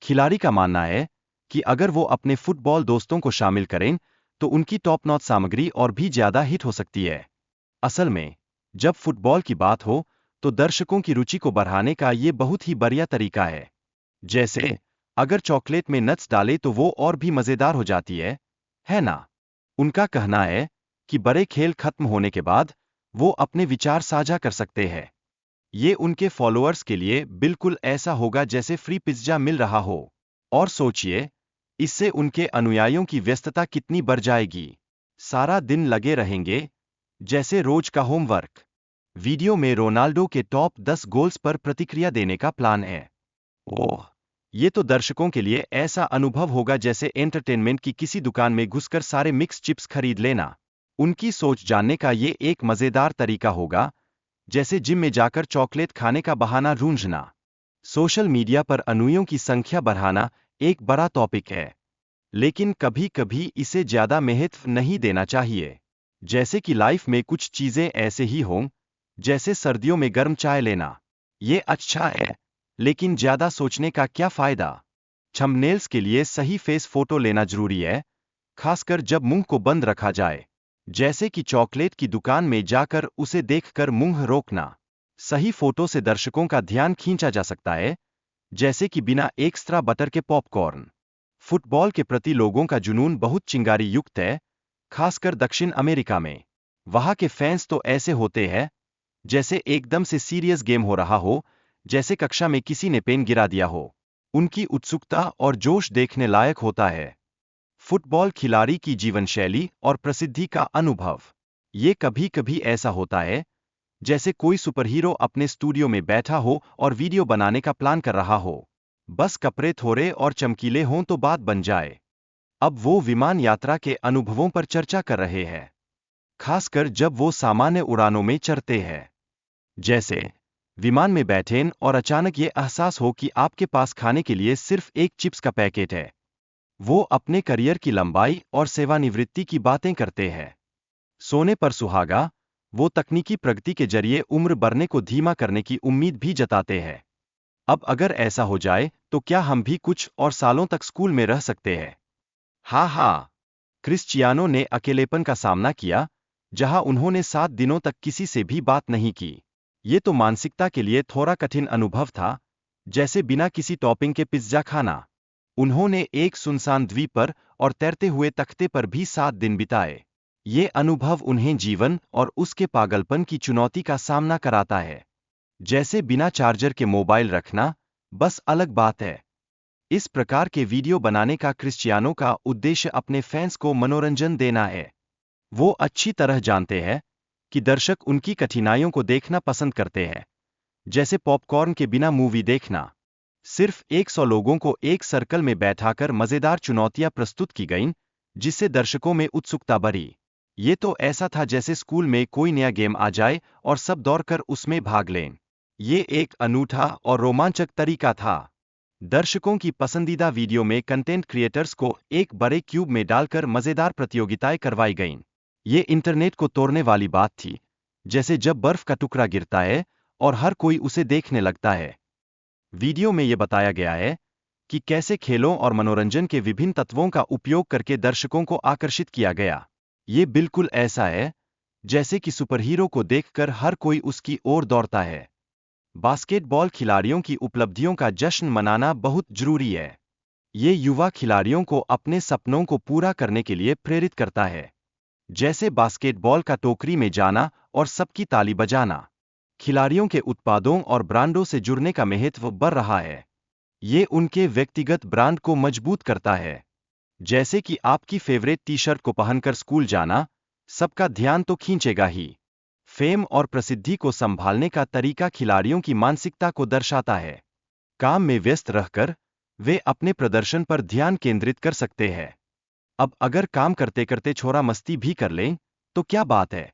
खिलाड़ी का मानना है कि अगर वो अपने फुटबॉल दोस्तों को शामिल करें तो उनकी टॉप नॉच सामग्री और भी ज्यादा हिट हो सकती है। असल में, जब फुटबॉल की बात हो तो दर्शकों की रुचि को बढ़ाने का ये बहुत ही बढ़िया तरीका है। जैसे, अगर चॉकलेट में नट्स डाले तो वो और भी मजेदार हो जाती है ना? उनका कहना है कि बड़े खेल खत्म होने के बाद वो अपने विचार साझा कर सकते हैं। ये उनके फॉलोअर्स के लिए बिल्कुल ऐसा होगा जैसे फ्री पिज्जा मिल रहा हो। और सोचिए, इससे उनके अनुयायियों की व्यस्तता कितनी बढ़ जाएगी। सारा दिन लगे रहेंगे, जैसे रोज का होमवर्क। वीडियो में रोनाल्डो के टॉप 10 गोल्स पर प्रतिक्रिया देने का प्लान है। ओह! ये तो दर्शकों के लिए ऐसा अनुभव होगा जैसे एंटरटेनमेंट की किसी दुकान में घुसकर सारे मिक्स चिप्स खरीद लेना। उनकी सोच जानने का ये एक मजेदार तरीका होगा, जैसे जिम में जाकर चॉकलेट खाने का बहाना ढूंढना। सोशल मीडिया पर अनुयायियों की संख्या बढ़ाना एक बड़ा टॉपिक है, लेकिन कभी-कभी इसे ज्यादा महत्व नहीं देना चाहिए। जैसे कि लाइफ में कुछ चीजें ऐसे ही हों, जैसे सर्दियों में गर्म चाय लेना। ये अच्छा है, लेकिन ज्यादा सोचने का क्या फायदा? थंबनेल्स के लिए सही फेस फोटो लेना जरूरी है, खासकर जब मुंह को बंद रखा जाए। जैसे कि चॉकलेट की दुकान में जाकर उसे देखकर मुंह रोकना। सही फोटो से दर्शकों का ध्यान खींचा जा सकता है, जैसे कि बिना एक्स्ट्रा बटर के पॉपकॉर्न। फुटबॉल के प्रति लोगों का जुनून बहुत चिंगारी युक्त है, खासकर दक्षिण अमेरिका में। वहां के फैंस तो ऐसे होते हैं, जैसे एकदम से सीरियस गेम हो रहा हो, जैसे कक्षा में किसी ने पेन गिरा दिया हो। उनकी उत्सुकता और जोश देखने लायक होता है। फुटबॉल खिलाड़ी की जीवन शैली और प्रसिद्धि का अनुभव। ये कभी-कभी ऐसा होता है, जैसे कोई सुपरहीरो अपने स्टूडियो में बैठा हो और वीडियो बनाने का प्लान कर रहा हो। बस कपड़े थोड़े और चमकीले हों तो बात बन जाए। अब वो विमान यात्रा के अनुभवों पर चर्चा कर रहे हैं, खासकर जब वो सामान्य उड़ानों में चढ़ते हैं। जैसे, विमान में बैठें और अचानक ये एहसास हो कि आपके पास खाने के लिए सिर्फ एक चिप्स का पैकेट है। वो अपने करियर की लंबाई और सेवानिवृत्ति की बातें करते हैं। सोने पर सुहागा, वो तकनीकी प्रगति के जरिए उम्र बढ़ने को धीमा करने की उम्मीद भी जताते हैं। अब अगर ऐसा हो जाए तो क्या हम भी कुछ और सालों तक स्कूल में रह सकते हैं? हाँ, क्रिस्टियानो ने अकेलेपन का सामना किया, जहां उन्होंने 7 दिनों तक किसी से भी बात नहीं की। ये तो मानसिकता के लिए थोड़ा कठिन अनुभव था, जैसे बिना किसी टॉपिंग के पिज्जा खाना। उन्होंने एक सुनसान द्वीप पर और तैरते हुए तख्ते पर भी 7 दिन बिताए। ये अनुभव उन्हें जीवन और उसके पागलपन की चुनौती का सामना कराता है। जैसे बिना चार्जर के मोबाइल रखना, बस अलग बात है। इस प्रकार के वीडियो बनाने का क्रिस्टियानो का उद्देश्य अपने फैंस को मनोरंजन देना है। वो अच्छी तरह जानते हैं कि दर्शक उनकी कठिनाइयों को देखना पसंद करते हैं, जैसे पॉपकॉर्न के बिना मूवी देखना। सिर्फ 100 लोगों को एक सर्कल में बैठाकर मजेदार चुनौतियां प्रस्तुत की गईं, जिससे दर्शकों में उत्सुकता बढ़ी। ये तो ऐसा था जैसे स्कूल में कोई नया गेम आ जाए और सब दौड़कर उसमें भाग लें। ये एक अनूठा और रोमांचक तरीका था। दर्शकों की पसंदीदा वीडियो में कंटेंट क्रिएटर्स को एक बड़े क्यूब में डालकर मजेदार प्रतियोगिताएं करवाई गईं। ये इंटरनेट को तोड़ने वाली बात थी, जैसे जब बर्फ का टुकड़ा गिरता है और हर कोई उसे देखने लगता है। वीडियो में यह बताया गया है कि कैसे खेलों और मनोरंजन के विभिन्न तत्वों का उपयोग करके दर्शकों को आकर्षित किया गया। ये बिल्कुल ऐसा है, जैसे कि सुपरहीरो को देखकर हर कोई उसकी ओर दौड़ता है। बास्केटबॉल खिलाड़ियों की उपलब्धियों का जश्न मनाना बहुत जरूरी है। ये युवा खिलाड़ियों को अपने सपनों को पूरा करने के लिए प्रेरित करता है। जैसे बास्केटबॉल का टोकरी में जाना और सबकी ताली बजाना। खिलाड़ियों के उत्पादों और ब्रांडों से जुड़ने का महत्व बढ़ रहा है। ये उनके व्यक्तिगत ब्रांड को मजबूत करता है। जैसे कि आपकी फेवरेट टी शर्ट को पहनकर स्कूल जाना, सबका ध्यान तो खींचेगा ही। फेम और प्रसिद्धि को संभालने का तरीका खिलाड़ियों की मानसिकता को दर्शाता है। काम में व्यस्त रहकर वे अपने प्रदर्शन पर ध्यान केंद्रित कर सकते हैं। अब अगर काम करते करते छोरा मस्ती भी कर लें, तो क्या बात है।